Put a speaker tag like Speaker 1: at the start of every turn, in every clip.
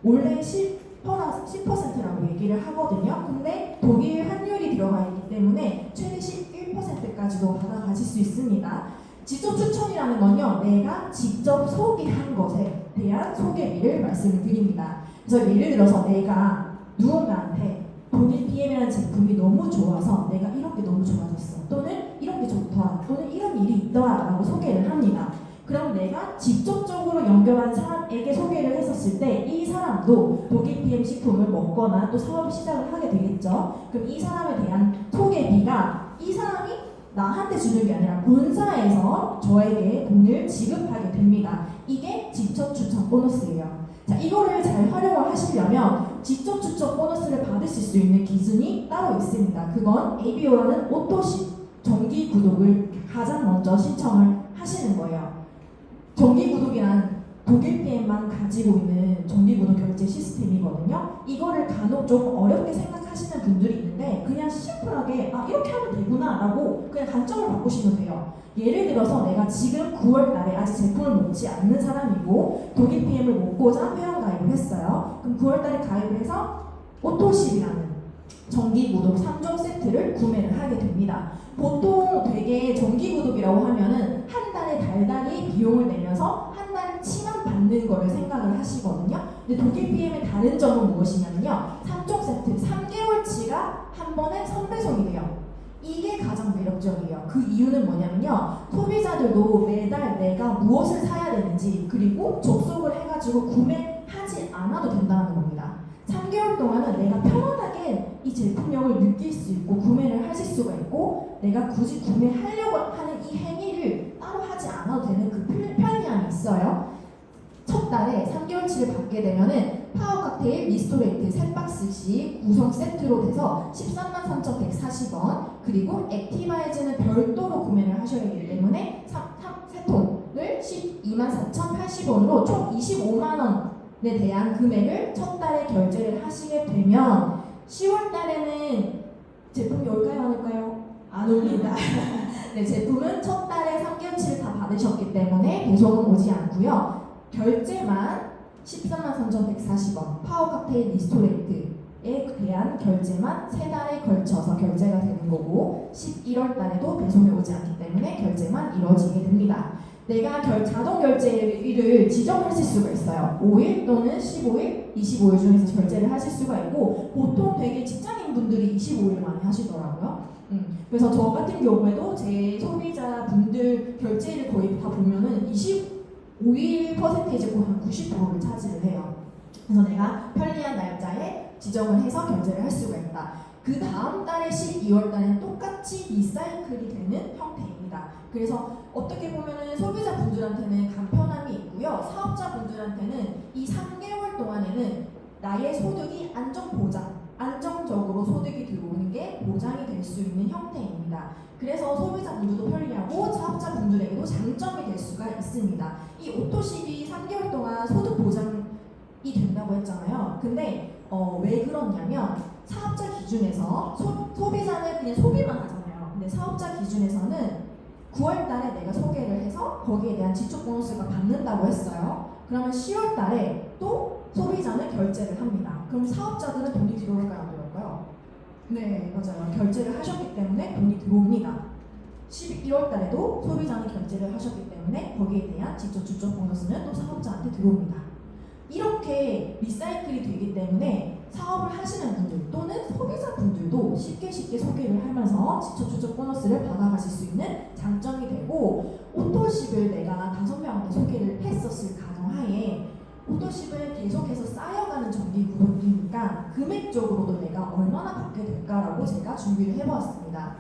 Speaker 1: 원래 10%라고 얘기를 하거든요. 근데 독일 환율이 들어가 있기 때문에 최대 11%까지도 받아가실 수 있습니다. 직접 추천이라는 건요, 내가 직접 소개한 것에 대한 소개비를 말씀을 드립니다. 그래서 예를 들어서 내가 누군가한테 독일 PM이라는 제품이 너무 좋아서 내가 이런 게 너무 좋아졌어, 또는 이런 게 좋더라, 또는 이런 일이 있더라 라고 소개를 합니다. 그럼 내가 직접적으로 연결한 사람에게 소개를 했었을 때 이 사람도 독일 PM 식품을 먹거나 또 사업 시작을 하게 되겠죠. 그럼 이 사람에 대한 소개비가 이 사람이 나한테 주는 게 아니라 본사에서 저에게 돈을 지급하게 됩니다. 이게 직접 추천 보너스예요. 자, 이거를 잘 활용을 하시려면 직접 추천 보너스를 받으실 수 있는 기준이 따로 있습니다. 그건 ABO라는 오토십 정기 구독을 가장 먼저 신청을 하시는 거예요. 정기 구독이란 독일 PM만 가지고 있는 정기 구독 결제 시스템이거든요. 이거를 간혹 좀 어렵게 생각하시는 분들이 있는데 그냥 심플하게 이렇게 하면 되구나 라고 그냥 관점을 바꾸시면 돼요. 예를 들어서 내가 지금 9월 달에 아직 제품을 먹지 않는 사람이고 독일 PM을 먹고자 회원 가입을 했어요. 그럼 9월 달에 가입을 해서 오토십이라는 정기 구독 3종 세트를 구매를 하게 됩니다. 보통 되게 정기 구독이라고 하면은 한 달에 달달이 비용을 내면서 한 달치만 받는 거를 생각을 하시거든요. 근데 독일 PM의 다른 점은 무엇이냐면요, 3종 세트 3개월치가 한 번에 선배송이 돼요. 이게 가장 매력적이에요. 그 이유는 뭐냐면요, 소비자들도 매달 내가 무엇을 사야 되는지 그리고 접속을 해가지고 구매하지 않아도 된다는 겁니다. 3개월 동안은 내가 편안하게 이 제품력을 느낄 수 있고 구매를 하실 수가 있고 내가 굳이 구매하려고 하는 이 행위를 따로 하지 않아도 되는 그 편리함이 있어요. 첫 달에 3개월치를 받게 되면은 파워 칵테일 리스토레이트 3박스씩 구성 세트로 돼서 133,140원, 그리고 액티바이즈는 별도로 구매를 하셔야 하기 때문에 3통을 124,080원으로 총 25만원에 대한 금액을 첫 달에 결제를 하시게 되면 10월 달에는 제품이 올까요, 안 올까요? 안 옵니다. 네, 제품은 첫 달에 3개월치를 다 받으셨기 때문에 배송은 오지 않고요. 결제만 133,140원, 파워 칵테일 리스토레이트에 대한 결제만 3달에 걸쳐서 결제가 되는 거고 11월 달에도 배송이 오지 않기 때문에 결제만 이루어지게 됩니다. 내가 자동 결제일을 지정하실 수가 있어요. 5일 또는 15일, 25일 중에서 결제를 하실 수가 있고 보통 되게 직장인분들이 25일 많이 하시더라고요. 그래서 저 같은 경우에도 제 소비자분들 결제일을 거의 다 보면은 25일 퍼센테이지 거의 한 90%를 차지를 해요. 그래서 내가 편리한 날짜에 지정을 해서 결제를 할 수가 있다. 그 다음 달에 12월 달에는 똑같이 리사이클이 되는 형태입니다. 그래서 어떻게 보면은 소비자분들한테는 간편함이 있고요. 사업자분들한테는 이 3개월 동안에는 나의 소득이 안정적으로 소득이 들어오는 게 보장이 될 수 있는 형태입니다. 그래서 소비자분들도 편리하고 사업자분들에게도 장점이 될 수가 있습니다. 이 오토십이 3개월 동안 소득 보장이 된다고 했잖아요. 근데 왜 그러냐면 사업자 기준에서 소비자는 그냥 소비만 하잖아요. 근데 사업자 기준에서는 9월 달에 내가 소개를 해서 거기에 대한 지출 보너스가 받는다고 했어요. 그러면 10월 달에 또 소비자는 결제를 합니다. 그럼 사업자들은 돈이 들어올까요, 안 들어올까요? 네, 맞아요. 결제를 하셨기 때문에 돈이 들어옵니다. 11월 달에도 소비자는 결제를 하셨기 때문에 거기에 대한 직접 추적 보너스는 또 사업자한테 들어옵니다. 이렇게 리사이클이 되기 때문에 사업을 하시는 분들 또는 소비자분들도 쉽게 소개를 하면서 직접 추적 보너스를 받아가실 수 있는 장점이 되고, 오토십을 내가 5명한테 소개를 했었을 가정하에 오토십을 계속해서 쌓여가는 정기 구독이니까 금액적으로도 내가 얼마나 받게 될까라고 제가 준비를 해보았습니다.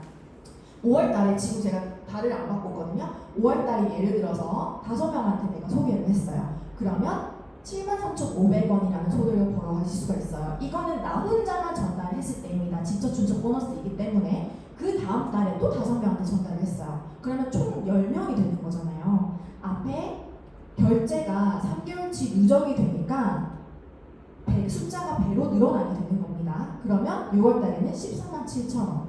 Speaker 1: 5월 달에 지금 제가 달을 안 바꿨거든요. 5월 달에 예를 들어서 5명한테 내가 소개를 했어요. 그러면 73,500원이라는 소득을 벌어가실 수가 있어요. 이거는 나 혼자만 전달했을 때입니다. 직접 추적 보너스이기 때문에 그 다음 달에 또 5명한테 전달을 했어요. 그러면 총 10명이 되는 거잖아요. 앞에 결제가 3개월치 누적이 되니까 숫자가 배로 늘어나게 되는 겁니다. 그러면 6월 달에는 147,000원,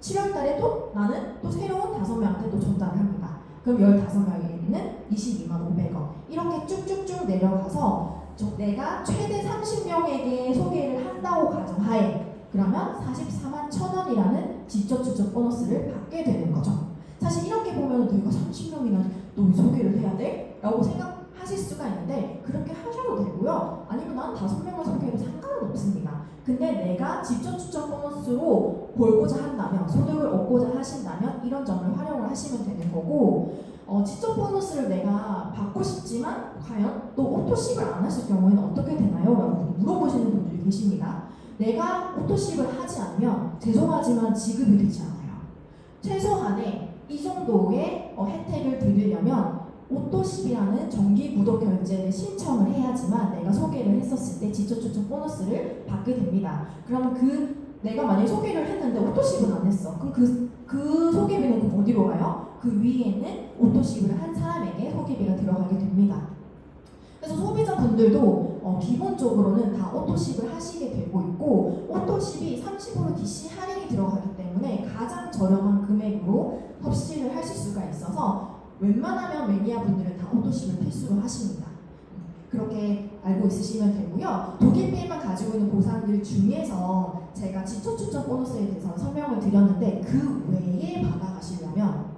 Speaker 1: 7월 달에 또 나는 또 새로운 5명한테 또 전달을 합니다. 그럼 15명에게는 225,500원. 이렇게 쭉쭉쭉 내려가서 내가 최대 30명에게 소개를 한다고 가정하에 그러면 44만 1,000원이라는 직접 추천 보너스를 받게 되는 거죠. 사실 이렇게 보면 내가 30명이나 너 소개를 해야 돼? 라고 생각하실 수가 있는데 그렇게 하셔도 되고요. 아니면 난 5명만 소개해도 상관은 없습니다. 근데 내가 직접 추천 보너스로 벌고자 한다면, 소득을 얻고자 하신다면 이런 점을 활용을 하시면 되는 거고, 직접 보너스를 내가 받고 싶지만 과연 또 오토십을 안 하실 경우에는 어떻게 되나요? 라고 물어보시는 분들이 계십니다. 내가 오토십을 하지 않으면 죄송하지만 지급이 되지 않아요. 최소한의 이 정도의 혜택을 드리려면 오토십이라는 정기 구독 결제를 신청을 해야지만 내가 소개를 했었을 때 직접 추천 보너스를 받게 됩니다. 그럼 내가 만약에 소개를 했는데 오토십은 안 했어. 그럼 그 소개비는 어디로 가요? 그 위에는 오토십을 한 사람에게 소개비가 들어가게 됩니다. 그래서 소비자분들도 기본적으로는 다 오토십을 하시게 되고 있고, 오토십이 30% DC 할인이 들어가기 때문에 가장 저렴한 금액으로 섭취를 하실 수가 있어서 웬만하면 매니아분들은 다 오토십을 필수로 하십니다. 그렇게 알고 있으시면 되고요. 독일PM만 가지고 있는 보상들 중에서 제가 직접 추천 보너스에 대해서 설명을 드렸는데 그 외에 받아가시려면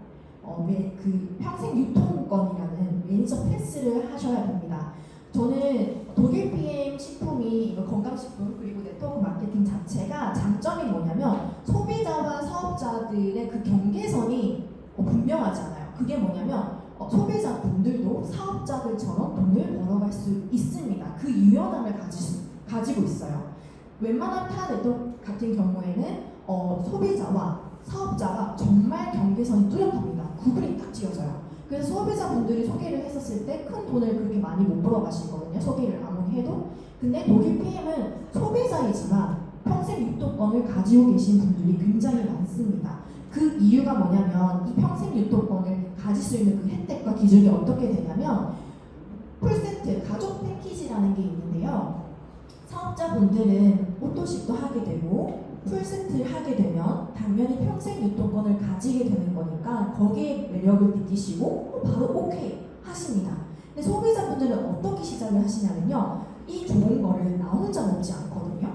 Speaker 1: 그 평생 유통권이라는 매니저 패스를 하셔야 됩니다. 저는 독일PM 식품이 이거 건강식품 그리고 네트워크 마케팅 자체가 장점이 뭐냐면 소비자와 사업자들의 그 경계선이 분명하지 않아요. 그게 뭐냐면 소비자분들도 사업자들처럼 돈을 벌어갈 수 있습니다. 그 유연함을 가지고 있어요. 웬만한 타 네트워크 같은 경우에는 소비자와 사업자가 정말 경계선이 뚜렷합니다. 구분이 딱 지어져요. 그래서 소비자분들이 소개를 했었을 때 큰 돈을 그렇게 많이 못 벌어가시거든요. 소개를 아무리 해도. 근데 독일PM은 소비자이지만 평생 유통권을 가지고 계신 분들이 굉장히 많습니다. 그 이유가 뭐냐면 이 평생 유통권을 가질 수 있는 그 혜택과 기준이 어떻게 되냐면 풀세트, 가족 패키지라는 게 있는데요. 사업자분들은 오토십도 하게 되고 풀세트를 하게 되면 당연히 평생 유통권을 가지게 되는 거니까 거기에 매력을 느끼시고 바로 오케이 하십니다. 근데 소비자분들은 어떻게 시작을 하시냐면요. 이 좋은 거를 나 혼자 먹지 않거든요.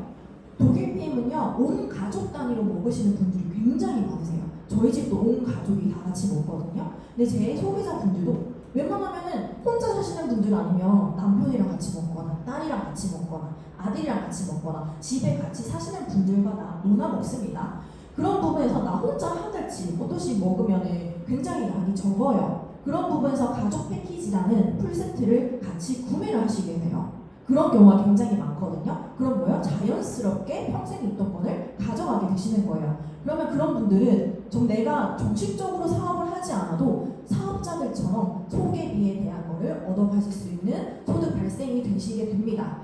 Speaker 1: 독일PM은요. 온 가족 단위로 먹으시는 분들이 굉장히 많으세요. 저희 집도 온 가족이 다 같이 먹거든요. 근데 제 소비자분들도 웬만하면은 혼자 사시는 분들 아니면 남편이랑 같이 먹거나 딸이랑 같이 먹거나 아들이랑 같이 먹거나 집에 같이 사시는 분들과 놀아 먹습니다. 그런 부분에서 나 혼자 한 달치 오토십 먹으면은 굉장히 양이 적어요. 그런 부분에서 가족 패키지라는 풀세트를 같이 구매를 하시게 돼요. 그런 경우가 굉장히 많거든요. 그럼 뭐예요? 자연스럽게 평생 유통권을 가져가게 되시는 거예요. 그러면 그런 분들은 내가 정식적으로 사업을 하지 않아도 사업자들처럼 소개비에 대한 거를 얻어가실 수 있는 소득 발생이 되시게 됩니다.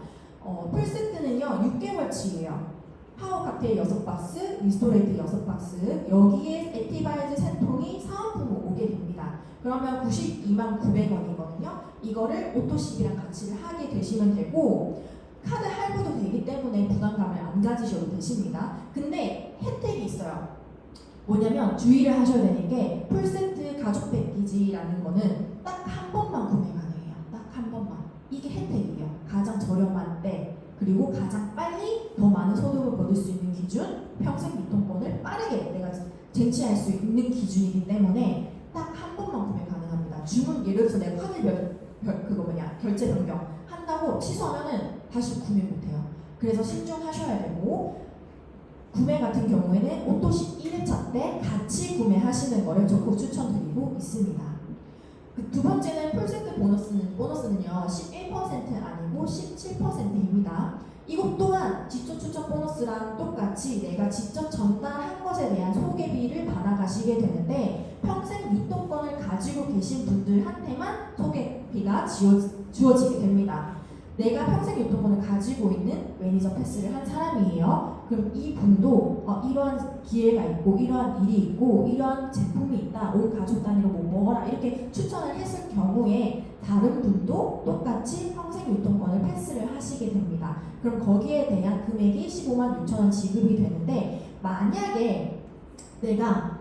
Speaker 1: 풀세트는요 6개월치예요. 파워 칵테일 6박스, 리스토레이트 6박스, 여기에 액티바이즈 3통이 사은품으로 오게 됩니다. 그러면 92만 900원이거든요. 이거를 오토십이랑 같이 하게 되시면 되고 카드 할부도 되기 때문에 부담감을 안 가지셔도 되십니다. 근데 혜택이 있어요. 뭐냐면 주의를 하셔야 되는 게 풀세트 가족 패키지라는 거는 딱 한 번만 구매 가능해요. 딱 한 번만. 이게 혜택이에요. 가장 저렴한 때 그리고 가장 빨리 더 많은 소득을 거둘 수 있는 기준, 평생 유통권을 빠르게 내가 쟁취할 수 있는 기준이기 때문에 딱 한 번만 구매 가능합니다. 주문 예를 들어서 내가 카드 결제 변경 한다고 취소하면은 다시 구매 못해요. 그래서 신중하셔야 되고 구매 같은 경우에는 오토십 1회차 때 같이 구매하시는 거를 적극 추천드리고 있습니다. 두 번째는 풀세트 보너스는요 11% 아니고 17%입니다. 이것 또한 직접 추천 보너스랑 똑같이 내가 직접 전달한 것에 대한 소개비를 받아가시게 되는데 평생 유통권을 가지고 계신 분들한테만 소개비가 주어지게 됩니다. 내가 평생 유통권을 가지고 있는 매니저 패스를 한 사람이에요. 그럼 이 분도 이러한 기회가 있고 이러한 일이 있고 이러한 제품이 있다. 온 가족 단위로 뭐 먹어라 이렇게 추천을 했을 경우에 다른 분도 똑같이 평생 유통권을 패스를 하시게 됩니다. 그럼 거기에 대한 금액이 15만 6천 원 지급이 되는데 만약에 내가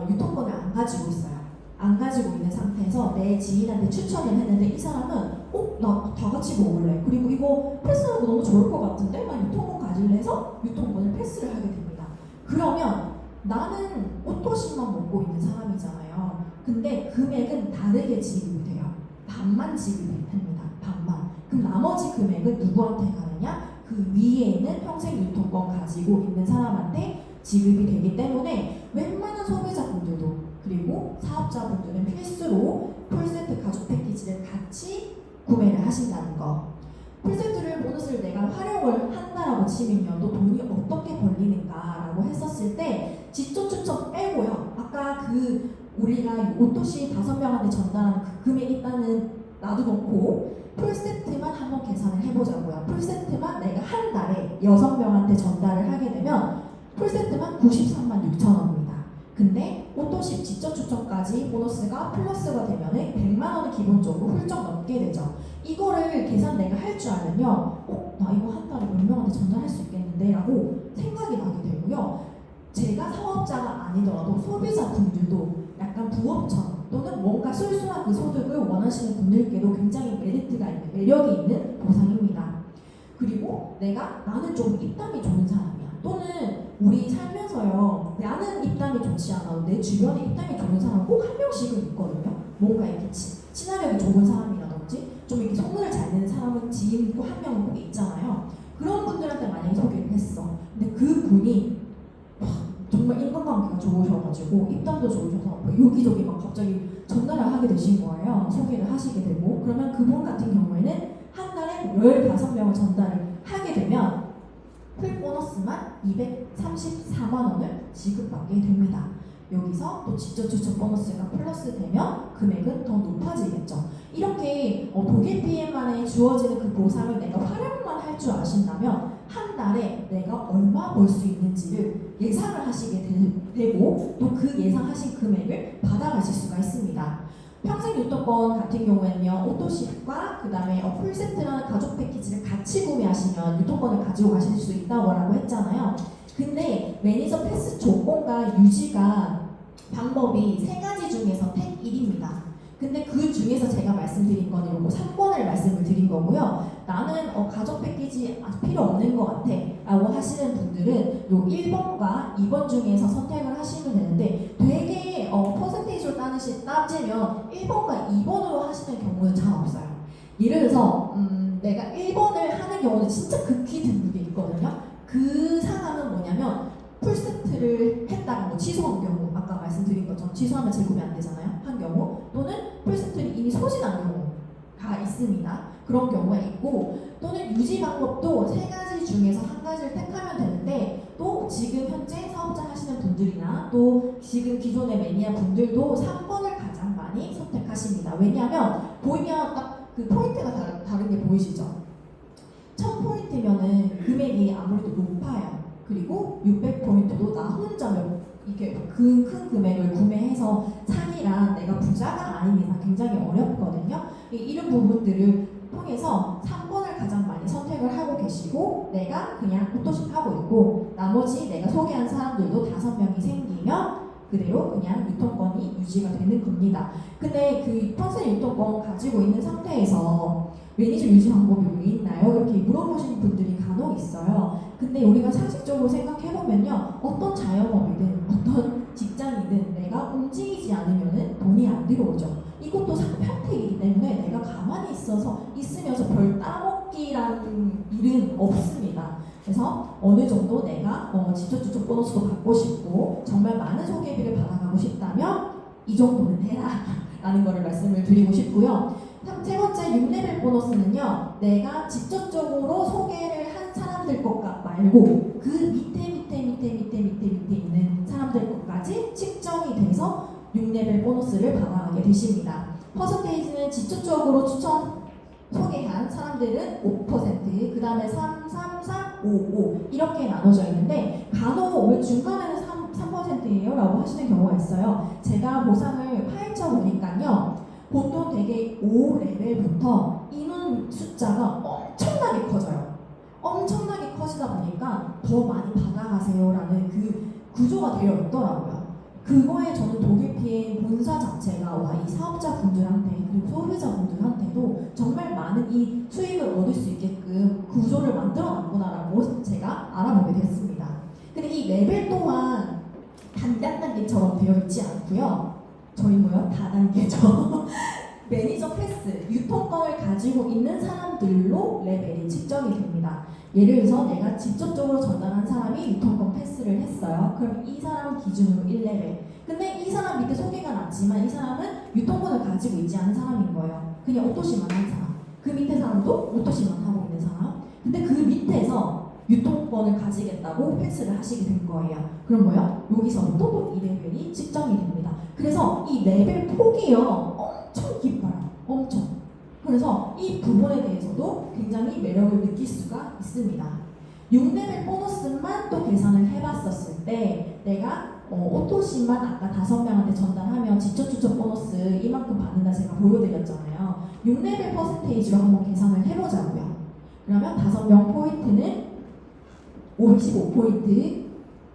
Speaker 1: 유통권을 안 가지고 있어요. 안 가지고 있는 상태에서 내 지인한테 추천을 했는데 이 사람은 나 다 같이 먹을래. 그리고 이거 패스하는 거 너무 좋을 것 같은데? 나 유통권 가질래 해서 유통권을 패스를 하게 됩니다. 그러면 나는 오토십만 먹고 있는 사람이잖아요. 근데 금액은 다르게 지급이 돼요. 반만 지급이 됩니다. 반만. 그럼 나머지 금액은 누구한테 가느냐? 그 위에 있는 평생 유통권 가지고 있는 사람한테 지급이 되기 때문에 웬만한 소비자분들도 그리고 사업자분들은 필수로 풀세트 가족 패키지를 같이 구매를 하신다는 거. 풀세트를 보너스를 내가 활용을 한다라고 치면요, 또 돈이 어떻게 벌리는가라고 했었을 때 지초 추천 빼고요. 아까 우리가 오토시 5명한테 전달한 그 금액 일단은 놔두놓고 풀세트만 한번 계산을 해보자고요. 풀세트만 내가 한 달에 6명한테 전달을 하게 되면 풀세트만 93만 6천 원입니다. 근데 오토십 지적 추천까지 보너스가 플러스가 되면은 100만 원을 기본적으로 훌쩍 넘게 되죠. 이거를 계산 내가 할 줄 알면요, 나 이거 한 달에 몇 명한테 전달할 수 있겠는데 라고 생각이 나게 되고요. 제가 사업자가 아니더라도 소비자분들도 약간 부업처럼 또는 뭔가 쏠쏠한 그 소득을 원하시는 분들께도 굉장히 메리트가 있는, 매력이 있는 보상입니다. 그리고 나는 좀 입담이 좋은 사람이야. 또는 우리 살면서요, 나는 입담이 좋지 않아도 내 주변에 입담이 좋은 사람 꼭 한 명씩은 있거든요. 뭔가 이렇게 친화력이 좋은 사람이라든지 좀 이렇게 소문을 잘 내는 사람은 지인 있고 한 명은 꼭 있잖아요. 그런 분들한테 만약에 소개를 했어. 근데 그 분이 정말 인간관계가 좋으셔가지고 입담도 좋으셔서 여기저기 막 갑자기 전달을 하게 되신 거예요. 소개를 하시게 되고, 그러면 그분 같은 경우에는 한 달에 15명을 전달을 하게 되면 풀 보너스만 234만 원을 지급받게 됩니다. 여기서 또 직접 추천 보너스가 플러스 되면 금액은 더 높아지겠죠. 이렇게 독일 PM만에 주어지는 그 보상을 내가 활용만 할 줄 아신다면 한 달에 내가 얼마 벌 수 있는지를 예상을 하시게 되고 또 그 예상하신 금액을 받아가실 수가 있습니다. 평생 유통권 같은 경우에는요, 오토십과 그 다음에 풀세트라는 가족 패키지를 같이 구매하시면 유통권을 가지고 가실 수 있다고 했잖아요. 근데 매니저 패스 조건과 유지가 방법이 3가지 중에서 택 1입니다. 근데 그 중에서 제가 말씀드린 거는 요거 3번을 말씀을 드린 거고요. 나는 가족 패키지 필요 없는 것 같아 라고 하시는 분들은 요 1번과 2번 중에서 선택을 하시면 되는데 되게 퍼센테이지로 따지면 1번과 2번으로 하시는 경우는 잘 없어요. 예를 들어서 내가 1번을 하는 경우는 진짜 극히 드물게 있거든요. 그 상황은 뭐냐면 풀세트를 했다가 뭐 취소한 경우, 아까 말씀드린 것처럼 취소하면 재구매 안 되잖아요. 한 경우, 또는 풀세트를 이미 소진한 경우가 있습니다. 그런 경우가 있고, 또는 유지 방법도 3가지 중에서 한 가지를 택하면 되는데, 또 지금 현재 사업자 하시는 분들이나 또 지금 기존의 매니아 분들도 3번을 가장 많이 선택하십니다. 왜냐하면 보이면 딱 그 포인트가 다른 게 보이시죠? 1000포인트면은 금액이 아무래도 높아요. 그리고 600포인트도 나 혼자 이게 큰 금액을 구매해서 사기란 내가 부자가 아닌 이상 굉장히 어렵거든요. 이런 부분들을 통해서 3번을 가장 많이 선택을 하고 계시고, 내가 그냥 오토십 하고 있고 나머지 내가 소개한 사람들도 5명이 생기면 그대로 그냥 유통권이 유지가 되는 겁니다. 근데 그 평생 유통권 가지고 있는 상태에서 매니저 유지 방법이 왜 있나요? 이렇게 물어보시는 분들이 간혹 있어요. 근데 우리가 상식적으로 생각해보면요, 어떤 자영업이든 어떤 직장이든 내가 움직이지 않으면 돈이 안 들어오죠. 이것도 상편택이기 때문에 내가 가만히 있으면서 별 따먹기라는 일은 없습니다. 그래서 어느 정도 내가 지적주촉 보너스도 받고 싶고 정말 많은 소개비를 받아가고 싶다면 이 정도는 해라 라는 거를 말씀을 드리고 싶고요. 3번째 6레벨 보너스는요, 내가 직접적으로 소개를 한 사람들 것 말고 그 밑에 있는 사람들 것까지 측정이 돼서 6레벨 보너스를 받아가게 되십니다. 퍼센테이지는 직접적으로 소개한 사람들은 5%, 그 다음에 3, 3, 4, 5, 5 이렇게 나눠져 있는데, 간혹 왜 중간에는 3%예요? 라고 하시는 경우가 있어요. 제가 보상을 파헤쳐 보니까요, 보통 되게 5레벨부터 인원 숫자가 엄청나게 커져요. 엄청나게 커지다 보니까 더 많이 받아가세요 라는 그 구조가 되어 있더라고요. 그거에 저는 독일 PM 본사 자체가 와, 이 사업자분들한테 그리고 소비자분들한테도 정말 많은 이 수익을 얻을 수 있게끔 구조를 만들어놨구나라고 제가 알아보게 됐습니다. 근데 이 레벨 또한 단계처럼 되어 있지 않고요. 저희 뭐요? 다단계죠. 매니저 패스, 유통권을 가지고 있는 사람들로 레벨이 측정이 됩니다. 예를 들어서 내가 직접적으로 전달한 사람이 유통권 패스를 했어요. 그럼 이 사람 기준으로 1레벨. 근데 이 사람 밑에 소개가 났지만 이 사람은 유통권을 가지고 있지 않은 사람인 거예요. 그냥 오토시만 한 사람. 그 밑에 사람도 오토시만 하고 있는 사람. 근데 그 밑에서 유통권을 가지겠다고 패스를 하시게 된 거예요. 그럼 뭐요? 여기서부터 또 2레벨이 측정이 됩니다. 그래서 이 레벨 폭이요. 엄청 깊어요. 엄청. 그래서 이 부분에 대해서도 굉장히 매력을 느낄 수가 있습니다. 6레벨 보너스만 또 계산을 해봤었을 때 내가 오토시만 아까 5명한테 전달하면 직접 추천 보너스 이만큼 받는다 제가 보여드렸잖아요. 6레벨 퍼센테이지로 한번 계산을 해보자고요. 그러면 5명 포인트는 55포인트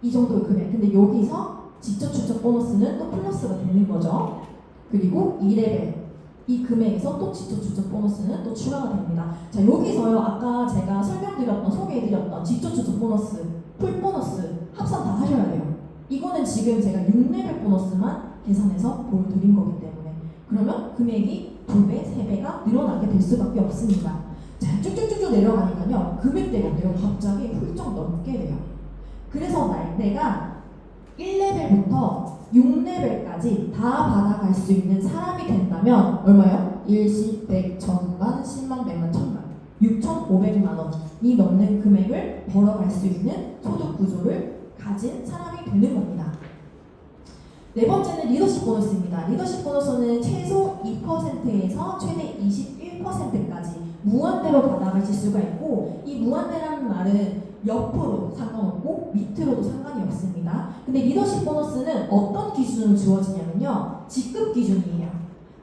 Speaker 1: 이 정도의 금액. 근데 여기서 직접 추천 보너스는 또 플러스가 되는 거죠. 그리고 2레벨 이 금액에서 또 직접 추천 보너스는 또 추가가 됩니다. 자, 여기서요 아까 제가 설명드렸던 소개해드렸던 직접 추천 보너스, 풀 보너스 합산 다 하셔야 돼요. 이거는 지금 제가 6레벨 보너스만 계산해서 보여드린 거기 때문에 그러면 금액이 2배, 3배가 늘어나게 될 수밖에 없습니다. 자, 쭉쭉쭉쭉 내려가니까요 금액대가 갑자기 훌쩍 넘게 돼요. 그래서 내가 1레벨부터 6레벨까지 다 받아갈 수 있는 사람이 된다면 얼마요? 1, 10, 100, 1000만, 10만, 100만, 1000만 6,500만 원이 넘는 금액을 벌어갈 수 있는 소득 구조를 가진 사람이 되는 겁니다. 네 번째는 리더십 보너스입니다. 리더십 보너스는 최소 2%에서 최대 21%까지 무한대로 받아가실 수가 있고 이 무한대라는 말은 옆으로 상관없고 밑으로도 상관이 없습니다. 근데 리더십 보너스는 어떤 기준으로 주어지냐면요. 직급 기준이에요.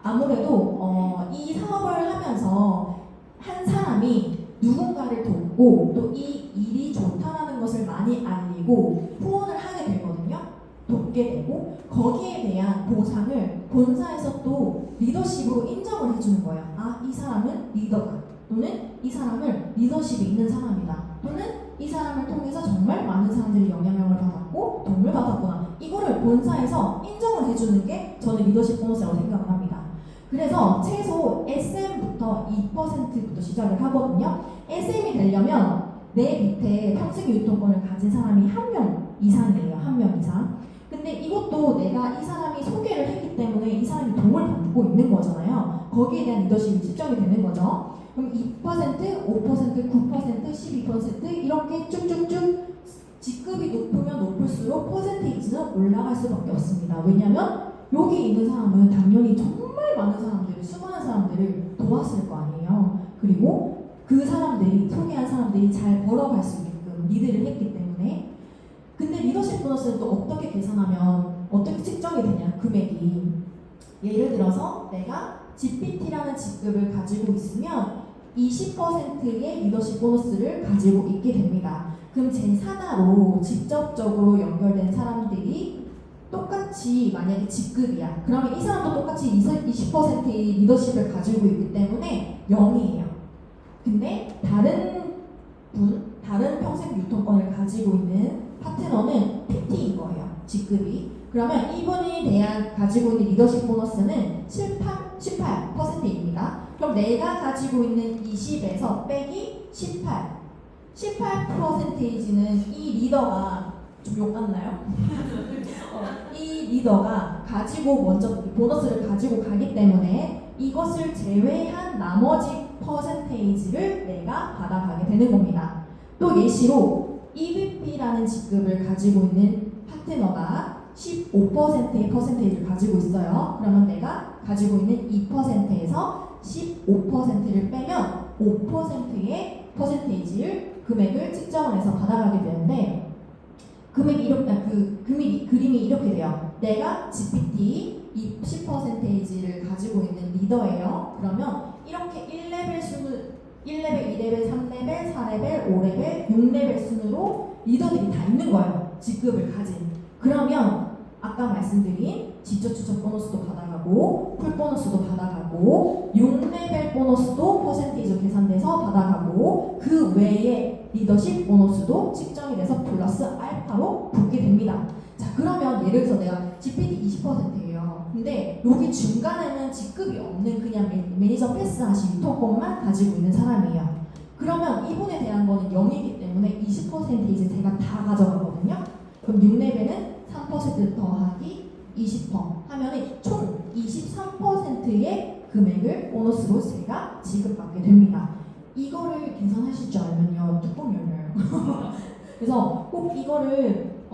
Speaker 1: 아무래도 이 사업을 하면서 한 사람이 누군가를 돕고 또 이 일이 좋다라는 것을 많이 알리고 후원을 하게 되거든요. 돕게 되고 거기에 대한 보상을 본사에서 또 리더십으로 인정을 해주는 거예요. 아, 이 사람은 리더다. 또는 이 사람을 리더십이 있는 사람이다. 또는 이 사람을 통해서 정말 많은 사람들이 영향력을 받았고 도움을 받았구나. 이거를 본사에서 인정을 해주는 게 저는 리더십 보너스라고 생각을 합니다. 그래서 최소 SM부터 2%부터 시작을 하거든요. SM이 되려면 내 밑에 평생 유통권을 가진 사람이 1명 이상이에요. 1명 이상. 근데 이것도 내가 이 사람이 소개를 했기 때문에 이 사람이 도움을 받고 있는 거잖아요. 거기에 대한 리더십이 측정이 되는 거죠. 그럼 2%, 5%, 9%, 12% 이렇게 쭉쭉쭉 직급이 높으면 높을수록 퍼센테이지는 올라갈 수밖에 없습니다. 왜냐하면 여기 있는 사람은 당연히 정말 많은 사람들을, 수많은 사람들을 도왔을 거 아니에요. 그리고 그 사람들이, 소개한 사람들이 잘 벌어갈 수 있게끔 리드를 했기 때문에. 근데 리더십 보너스는 또 어떻게 계산하면 어떻게 측정이 되냐, 금액이. 예를 들어서 내가 GPT라는 직급을 가지고 있으면 20%의 리더십 보너스를 가지고 있게 됩니다. 그럼 제4다로 직접적으로 연결된 사람들이 똑같이 만약에 직급이야. 그러면 이 사람도 똑같이 20%의 리더십을 가지고 있기 때문에 0이에요. 근데 다른 평생 유통권을 가지고 있는 파트너는 PT인 거예요. 직급이. 그러면 이분에 대한 가지고 있는 리더십 보너스는 18%입니다. 그럼 내가 가지고 있는 20에서 빼기 18%는 이 리더가 좀 욕 같나요? 이 리더가 가지고 먼저 보너스를 가지고 가기 때문에 이것을 제외한 나머지 퍼센테이지를 내가 받아가게 되는 겁니다. 또 예시로 EVP라는 직급을 가지고 있는 파트너가 15%의 퍼센테이지를 가지고 있어요. 그러면 내가 가지고 있는 2%에서 15%를 빼면 5%의 퍼센테이지를 금액을 측정을 해서 받아가게 되는데 그림이 이렇게 돼요. 내가 GPT 10%를 가지고 있는 리더예요. 그러면 이렇게 1레벨, 2레벨, 3레벨, 4레벨, 5레벨, 6레벨 순으로 리더들이 다 있는 거예요. 직급을 가진. 그러면 아까 아까 말씀드린 지적 추천 보너스도 받아가고 풀 보너스도 받아가고 6레벨 보너스도 퍼센테이지 계산돼서 받아가고 그 외에 리더십 보너스도 측정이 돼서 플러스 알파로 붙게 됩니다. 자, 그러면 예를 들어서 내가 GPT 20%예요. 근데 여기 중간에는 직급이 없는 그냥 매니저 패스하신 유통권만 가지고 있는 사람이에요. 그러면 이분에 대한 거는 0이기 때문에 20% 이제 제가 다 가져가거든요. 그럼 6레벨은 3% 더하기 20% 하면은 총 23%의 금액을 보너스로 제가 지급받게 됩니다. 이거를 계산하실 줄 알면요, 뚜껑 열려요. 그래서 꼭 이거를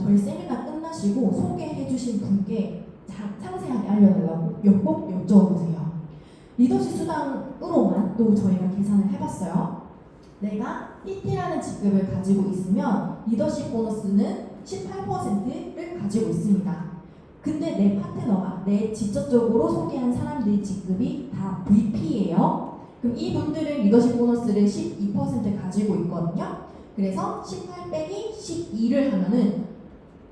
Speaker 1: 저희 세미나 끝나시고 소개해주신 분께 상세하게 알려달라고 꼭 여쭤보세요. 리더십 수당으로만 또 저희가 계산을 해봤어요. 내가 PT라는 직급을 가지고 있으면 리더십 보너스는 18%를 가지고 있습니다. 근데 내 파트너가 내 직접적으로 소개한 사람들의 직급이 다 VP예요. 그럼 이분들은 리더십 보너스를 12% 가지고 있거든요. 그래서 18 빼기 12를 하면은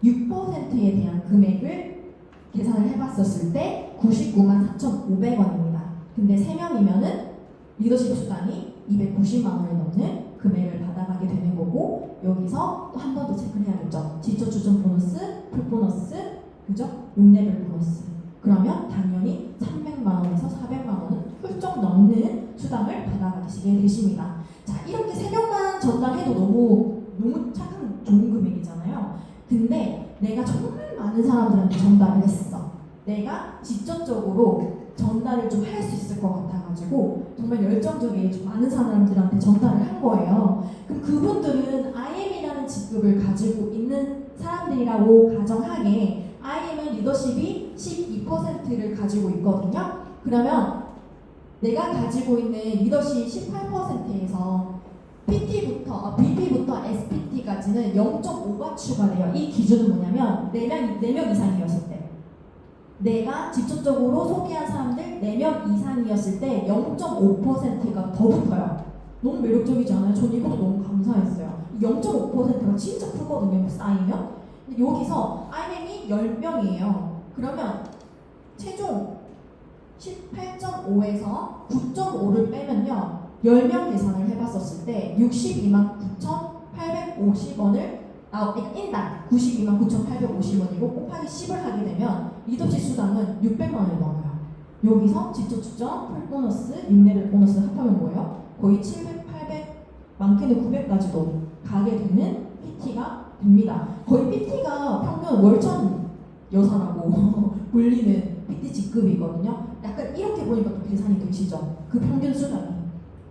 Speaker 1: 6%에 대한 금액을 계산을 해봤었을 때 99만 4,500원입니다. 근데 3명이면은 리더십 수당이 290만 원이 넘는 금액을 받아가게 되는 거고, 여기서 또 한 번 더 체크를 해야겠죠. 지적 추천 보너스, 풀 보너스, 그죠? 6레벨 보너스. 그러면 당연히 300만 원에서 400만 원은 훌쩍 넘는 수당을 받아가시게 되십니다. 자, 이렇게 3명만 전달해도 너무 착한 좋은 금액이잖아요. 근데 내가 정말 많은 사람들한테 전달을 했어. 내가 직접적으로 전달을 좀 할 수 있을 것 같아가지고 정말 열정적이게 좀 많은 사람들한테 전달을 한 거예요. 그럼 그분들은 IM이라는 직급을 가지고 있는 사람들이라고 가정하에 IM은 리더십이 12%를 가지고 있거든요. 그러면 내가 가지고 있는 리더십 18%에서 PT부터, VP부터 SPT까지는 0.5가 추가돼요. 이 기준은 뭐냐면 4명 이상이었을 때, 내가 직접적으로 소개한 사람들 4명 이상이었을 때 0.5%가 더 붙어요. 너무 매력적이지 않아요? 전 이것도 너무 감사했어요. 0.5%가 진짜 크거든요, 쌓이면. 근데 여기서 IM이 10명이에요. 그러면 최종 18.5에서 9.5를 빼면요, 10명 계산을 해봤었을 때 62만 9,850원을 인당 92만 9,850원이고 곱하기 10을 하게 되면 리더십 수당은 600만 원이 넘어요. 여기서 지적 추정, 풀 보너스, 6레벨 보너스 합하면 뭐예요? 거의 700, 800, 많게는 900까지도 가게 되는 PT가 됩니다. 거의 PT가 평균 월천 여사라고 불리는 PT 직급이거든요. 약간 이렇게 보니까 또 계산이 되시죠? 그 평균 수당이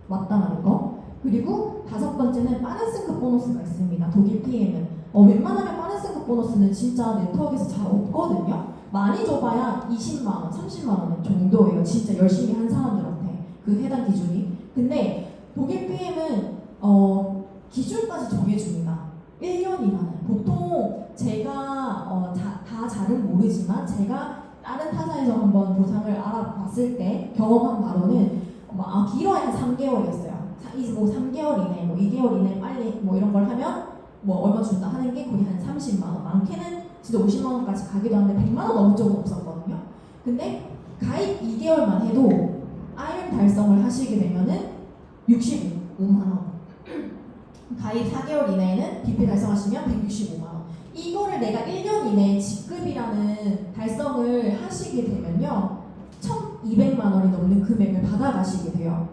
Speaker 1: 맞다는 거. 그리고 5번째는 빠른 승급 보너스가 있습니다. 독일 PM은 웬만하면 빠른 승급 보너스는 진짜 네트워크에서 잘 없거든요. 많이 줘봐야 20만 원, 30만 원 정도예요. 진짜 열심히 한 사람들한테 그 해당 기준이. 근데 독일 PM은 기준까지 정해줍니다. 1년이라는. 보통 제가 다 잘은 모르지만 제가 다른 타사에서 한번 보상을 알아봤을 때 경험한 바로는 길어야 한 3개월이었어요. 뭐 3개월 이내, 뭐 2개월 이내 빨리 뭐 이런 걸 하면 뭐 얼마 준다 하는 게 거의 한 30만 원. 많게는 진짜 50만 원까지 가기도 하는데 100만 원 넘은 적은 없었거든요. 근데 가입 2개월만 해도 IM 달성을 하시게 되면은 65만 원. 가입 4개월 이내에는 BP 달성하시면 165만 원. 이거를 내가 1년 이내에 직급이라는 달성을 하시게 되면요, 1,200만 원이 넘는 금액을 받아가시게 돼요.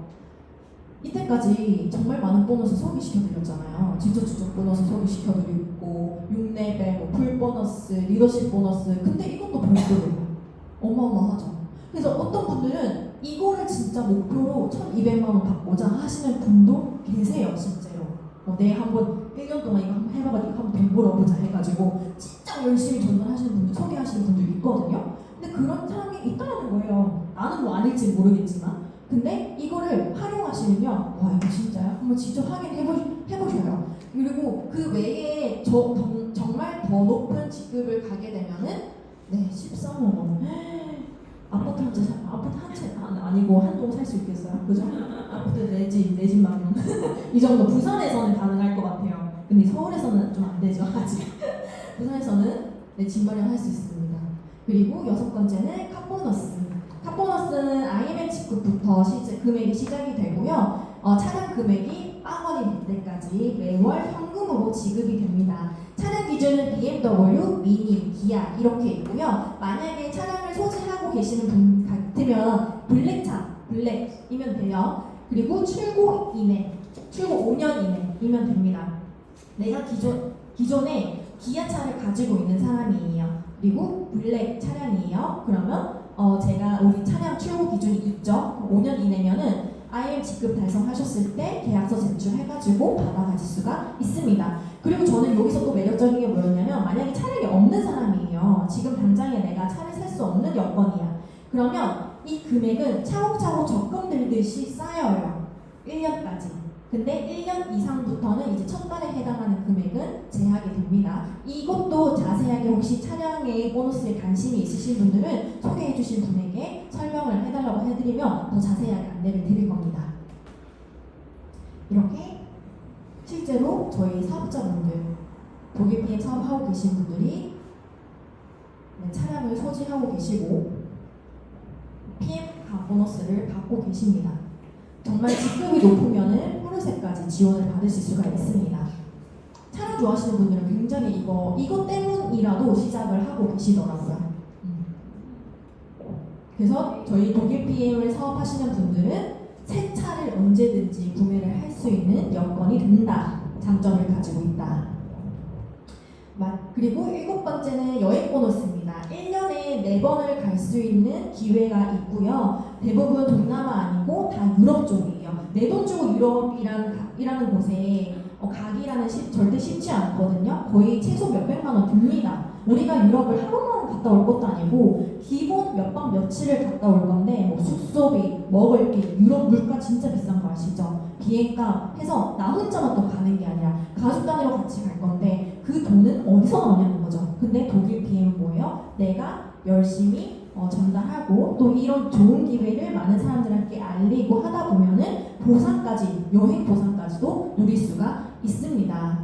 Speaker 1: 이때까지 정말 많은 보너스 소개시켜드렸잖아요. 지적 추적 보너스 소개시켜드리고 6레벨, 뭐 풀 보너스, 리더십 보너스. 근데 이것도 별도로 어마어마하죠. 그래서 어떤 분들은 이거를 진짜 목표로 1,200만 원 받고자 하시는 분도 계세요, 실제로. 내 한번 1년 동안 이거 한번 해봐가지고 한번 돈 벌어보자 해가지고 진짜 열심히 전달하시는 분들, 소개하시는 분들 있거든요. 근데 그런 사람이 있다는 거예요. 나는 뭐 아닐지 모르겠지만. 근데 이거를 활용하시면요, 와 이거 진짜요? 한번 직접 확인해보셔요. 그리고 그 외에 정말 더 높은 직급을 가게 되면은 13억 원. 아파트 한 채 아니고 한 동 살 수 있겠어요? 그죠? 아파트 내 집 마련. 이 정도. 부산에서는 가능할 것 같아요. 근데 서울에서는 좀 안 되죠, 아직. 부산에서는 네, 진마련할 수 있습니다. 그리고 여섯 번째는 카보너스. 카보너스는 IMF 직급부터 금액이 시작이 되고요. 차량 금액이 빵원이 될 때까지 매월 현금으로 지급이 됩니다. 차량 기준은 BMW, 미니, 기아 이렇게 있고요. 만약에 차량을 소지하고 계시는 분 같으면 블랙이면 돼요. 그리고 출고 5년 이내이면 됩니다. 내가 기존에 기아차를 가지고 있는 사람이에요. 그리고 블랙 차량이에요. 그러면 제가 우리 차량 출고 기준이 있죠. 5년 이내면은 IM 직급 달성하셨을 때 계약서 제출해가지고 받아가실 수가 있습니다. 그리고 저는 여기서 또 매력적인 게 뭐였냐면 만약에 차량이 없는 사람이에요. 지금 당장에 내가 차를 살 수 없는 여건이야. 그러면 이 금액은 차곡차곡 적금 들듯이 쌓여요. 1년까지. 근데 1년 이상부터는 이제 첫 달에 해당하는 금액은 제하게 됩니다. 이것도 자세하게 혹시 차량의 보너스에 관심이 있으신 분들은 소개해 주신 분에게 설명을 해달라고 해드리면 더 자세하게 안내를 드릴 겁니다. 이렇게 실제로 저희 사업자분들, 독일 PM 사업하고 계신 분들이 차량을 소지하고 계시고 PM 보너스를 받고 계십니다. 정말 직급이 높으면은 푸르셋까지 지원을 받으실 수가 있습니다. 차량 좋아하시는 분들은 굉장히 이거 때문이라도 시작을 하고 계시더라고요. 그래서 저희 독일 PM을 사업하시는 분들은 새 차를 언제든지 구매를 할 수 있는 여건이 된다. 장점을 가지고 있다. 그리고 7번째는 여행 보너스입니다. 1년에 4번을 갈 수 있는 기회가 있고요. 대부분 동남아 아니고 다 유럽 쪽이에요. 내 돈 주고 유럽이라는 곳에 가기라는 절대 쉽지 않거든요. 거의 최소 몇백만 원 듭니다. 우리가 유럽을 하루만 갔다 올 것도 아니고 기본 몇 밤 며칠을 갔다 올 건데 뭐 숙소비, 먹을 게 유럽 물가 진짜 비싼 거 아시죠? 비행값 해서 나 혼자만 또 가는 게 아니라 가족 단위로 같이 갈 건데 그 돈은 어디서 나오냐는 거죠. 근데 독일 BM은 뭐예요? 내가 열심히 전달하고 또 이런 좋은 기회를 많은 사람들한테 알리고 하다 보면은 여행 보상까지도 누릴 수가 있습니다.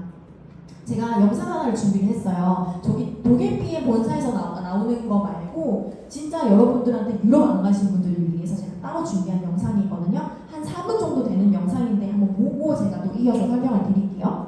Speaker 1: 제가 영상 하나를 준비를 했어요. 저기 독일 PM 본사에서 나오는 거 말고 진짜 여러분들한테 유럽 안 가신 분들을 위해서 제가 따로 준비한 영상이 있거든요. 한 4분 정도 되는 영상인데 한번 보고 제가 또 이어서 설명을 드릴게요.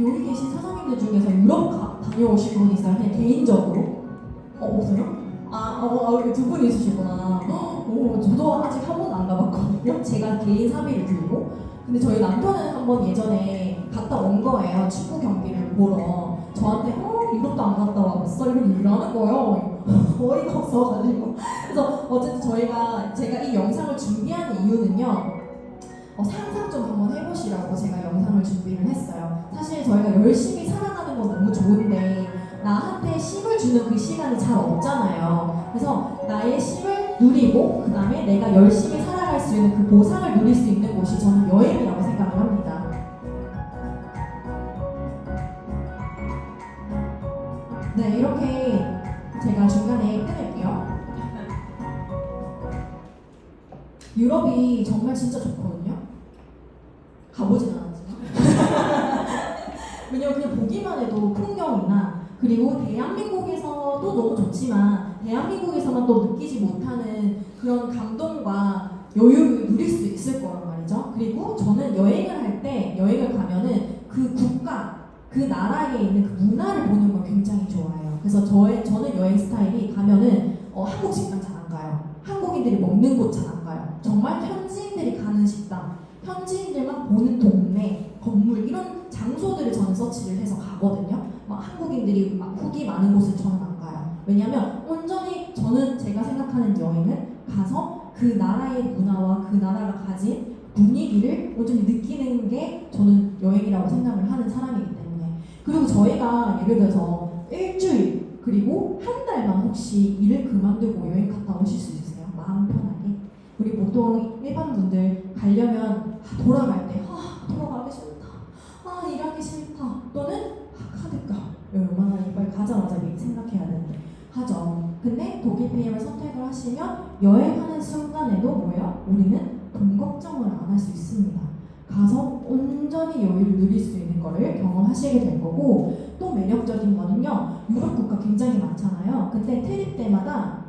Speaker 1: 여기 계신 사장님들 중에서 유럽 다녀오신 분 있어요? 그냥 개인적으로? 없어요? 여기 두 분 있으시구나. 저도 아직 한 번도 안 가봤거든요. 제가 개인 사비를 들고. 근데 저희 남편은 한 번 예전에 갔다 온 거예요. 축구 경기를 보러. 저한테 유럽도 안 갔다 와봤어? 이러고 일하는 거예요. 어이가 없어가지고. 그래서 어쨌든 제가 이 영상을 준비한 이유는요. 상상 좀 한번 해보시라고 제가 영상을 준비를 했어요. 사실 저희가 열심히 살아가는 건 너무 좋은데 나한테 쉼을 주는 그 시간이 잘 없잖아요. 그래서 나의 쉼을 누리고 그 다음에 내가 열심히 살아갈 수 있는 그 보상을 누릴 수 있는 곳이 저는 여행이라고 생각을 합니다. 네, 이렇게 제가 중간에 끊을게요. 유럽이 정말 진짜 좋거든요. 가보진 않았지만 왜냐면 그냥 보기만 해도 풍경이나 그리고 대한민국에서도 너무 좋지만 대한민국에서만 또 느끼지 못하는 그런 감동과 여유를 누릴 수 있을 거란 말이죠. 그리고 저는 여행을 가면은 그 국가, 그 나라에 있는 그 문화를 보는 걸 굉장히 좋아해요. 그래서 저는 여행 스타일이 가면은 한국 식당 잘 안 가요. 한국인들이 먹는 곳 잘 안 가요. 정말 현지인들이 가는 식당, 현지인들만 보는 동네, 건물 이런 장소들을 저는 서치를 해서 가거든요. 막 한국인들이 막 후기 많은 곳을 저는 안 가요. 왜냐면 온전히 저는 제가 생각하는 여행은 가서 그 나라의 문화와 그 나라가 가진 분위기를 온전히 느끼는 게 저는 여행이라고 생각을 하는 사람이기 때문에. 그리고 저희가 예를 들어서 일주일 그리고 한 달만 혹시 일을 그만두고 여행 갔다 오실 수 있으세요? 마음 편하게. 우리 보통 일반 분들 가려면 돌아갈 때 돌아가기 싫다, 일하기 싫다, 또는 카드값 얼마나 빨리 가자마자 생각해야 되는데 하죠. 근데 독일 PM을 선택을 하시면 여행하는 순간에도 뭐예요? 우리는 돈 걱정을 안 할 수 있습니다. 가서 온전히 여유를 누릴 수 있는 거를 경험하시게 될 거고, 또 매력적인 거는요, 유럽 국가 굉장히 많잖아요. 근데 트립 때마다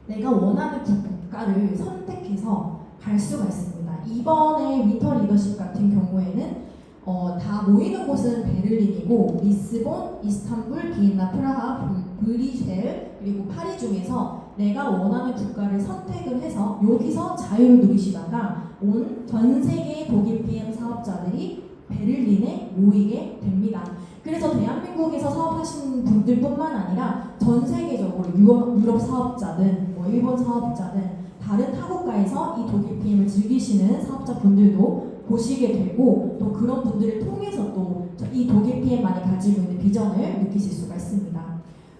Speaker 1: 내가 원하는 국가를 선택해서 갈 수가 있습니다. 이번에 윈터 리더십 같은 경우에는 다 모이는 곳은 베를린이고 리스본, 이스탄불, 비엔나, 프라하, 브리셀 그리고 파리 중에서 내가 원하는 국가를 선택을 해서 여기서 자유를 누리시다가 온 전 세계의 독일 PM 사업자들이 베를린에 모이게 됩니다. 그래서 대한민국에서 사업하시는 분들뿐만 아니라 전 세계적으로 유럽 사업자든 일본 사업자든 다른 타국가에서 이 독일 PM을 즐기시는 사업자분들도 보시게 되고, 또 그런 분들을 통해서 또 이 독일 PM만이 가지고 있는 비전을 느끼실 수가 있습니다.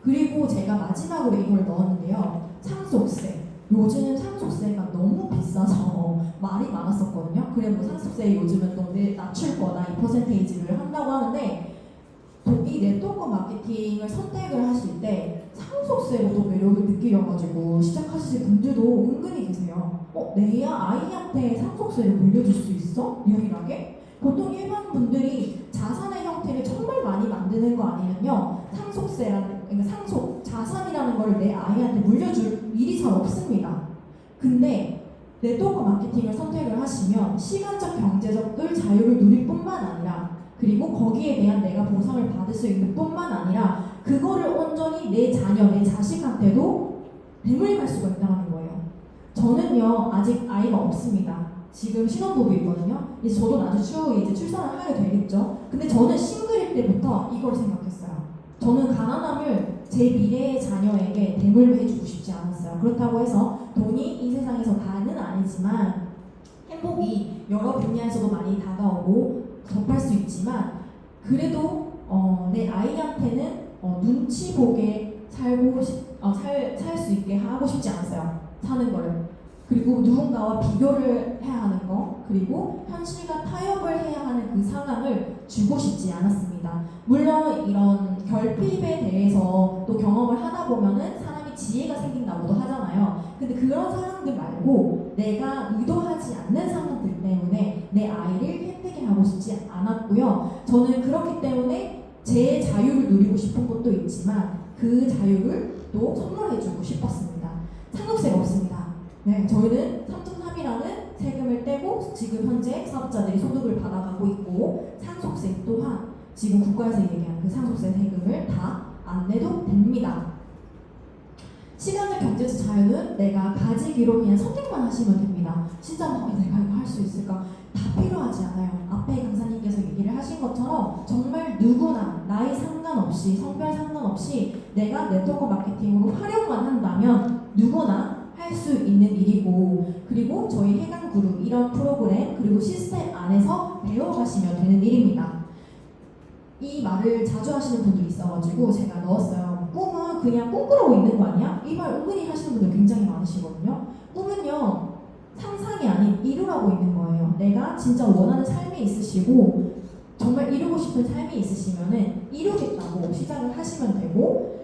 Speaker 1: 그리고 제가 마지막으로 이걸 넣었는데요. 상속세. 요즘 상속세가 너무 비싸서 말이 많았었거든요. 그래 뭐 상속세 요즘은 또 낮출 거다, 이 퍼센테이지를 한다고 하는데, 이 네트워크 마케팅을 선택을 하실 때 상속세로도 매력을 느끼려가지고 시작하실 분들도 은근히 계세요. 내 아이한테 상속세를 물려줄 수 있어? 유일하게? 보통 일반 분들이 자산의 형태를 정말 많이 만드는 거 아니면요, 그러니까 자산이라는 걸 내 아이한테 물려줄 일이 잘 없습니다. 근데 네트워크 마케팅을 선택을 하시면 시간적, 경제적 자유를 누릴 뿐만 아니라, 그리고 거기에 대한 내가 보상을 받을 수 있는 뿐만 아니라 그거를 온전히 내 자녀, 내 자식한테도 되물갈 수가 있다는 거예요. 저는요 아직 아이가 없습니다. 지금 신혼부부이거든요. 이제 저도 나중에 추후에 이제 출산을 하게 되겠죠. 근데 저는 싱글일 때부터 이걸 생각했어요. 저는 가난함을 제 미래의 자녀에게 대물해주고 싶지 않았어요. 그렇다고 해서 돈이 이 세상에서 다는 아니지만 행복이 여러 분야에서도 많이 다가오고 접할 수 있지만, 그래도 내 아이한테는 눈치 보게 살 수 있게 하고 싶지 않았어요. 사는 거를. 그리고 누군가와 비교를 해야 하는 거, 그리고 현실과 타협을 해야 하는 그 상황을 주고 싶지 않았습니다. 물론 이런 결핍에 대해서 또 경험을 하다 보면은 사람이 지혜가 생긴다고도 하잖아요. 근데 그런 사람들 말고 내가 의도하지 않는 상황들 때문에 내 아이를 힘들게 하고 싶지 않았고요. 저는 그렇기 때문에 제 자유를 누리고 싶은 것도 있지만 그 자유를 또 선물해주고 싶었습니다. 상속세가 없습니다. 네, 저희는 3.3이라는 세금을 떼고 지금 현재 사업자들이 소득을 받아가고 있고, 상속세 또한 지금 국가에서 얘기하는 그 상속세 세금을 다 안 내도 됩니다. 시간적 경제적 자유는 내가 가지기로 그냥 선택만 하시면 됩니다. 진짜 내가 이거 할 수 있을까? 다 필요하지 않아요. 앞에 강사님께서 얘기를 하신 것처럼 정말 누구나 나이 상관없이 성별 상관없이 내가 네트워크 마케팅으로 활용만 한다면 누구나 할 수 있는 일이고, 그리고 저희 해강그룹 이런 프로그램 그리고 시스템 안에서 배워가시면 되는 일입니다. 이 말을 자주 하시는 분들이 있어가지고 제가 넣었어요. 꿈은 그냥 꿈꾸러고 있는 거 아니야? 이 말 은근히 하시는 분들 굉장히 많으시거든요. 꿈은요 상상이 아닌 이루라고 있는 거예요. 내가 진짜 원하는 삶이 있으시고 정말 이루고 싶은 삶이 있으시면은 이루겠다고 시작을 하시면 되고,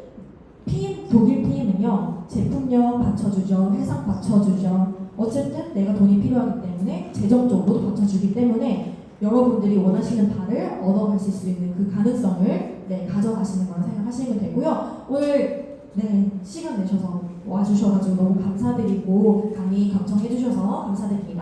Speaker 1: 독일 PM은요 제품력 받쳐주죠, 해상 받쳐주죠. 어쨌든 내가 돈이 필요하기 때문에 재정적으로도 받쳐주기 때문에 여러분들이 원하시는 바를 얻어가실 수 있는 그 가능성을 가져가시는 거라 생각하시면 되고요. 오늘 시간 내셔서 와주셔가지고 너무 감사드리고 강의 경청해주셔서 감사드립니다.